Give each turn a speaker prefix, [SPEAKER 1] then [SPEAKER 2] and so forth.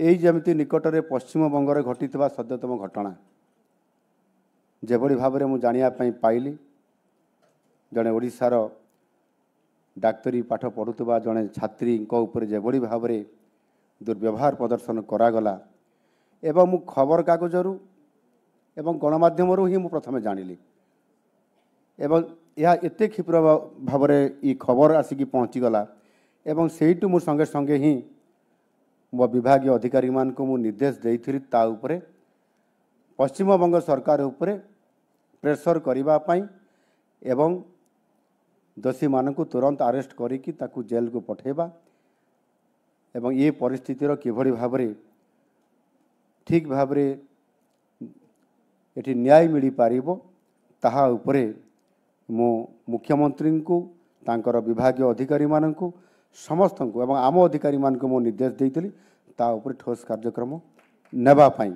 [SPEAKER 1] यही जमी निकट में पश्चिमबंग में घटी सद्यतम घटना जेभली भाव में मुझे जानापी पाइली जड़े ओडिशार डाक्तरी पाठ पढ़ुवा जड़े छात्री जेभली भाव में दुर्व्यवहार प्रदर्शन करागला एवं मु खबर कागजरू एवं गणमाध्यम ही मु प्रथम जानिली एवं यह एते क्षिप्र भाव में खबर आसिक पहुँचीगला एवं सेठू मु संगे संगे ही मो विभाग अधिकारी मान को मु निर्देश देइथिली ता उपरे पश्चिमबंग सरकार उपरे प्रेसर करिबा पई एवं दोषी मानक तुरंत अरेस्ट करिकी ताकू जेल को पठेबा एवं ये परिस्थितिर किभली भाव में ठीक भाव में एठी न्याय मिली पारिबो ताहा उपरे मु मुख्यमंत्री को तांकर विभाग अधिकारी मानक समस्त को एवं आम अधिकारी मान को मु निर्देश देइथिली ता उपरे ठोस कार्यक्रम नेबा पाई।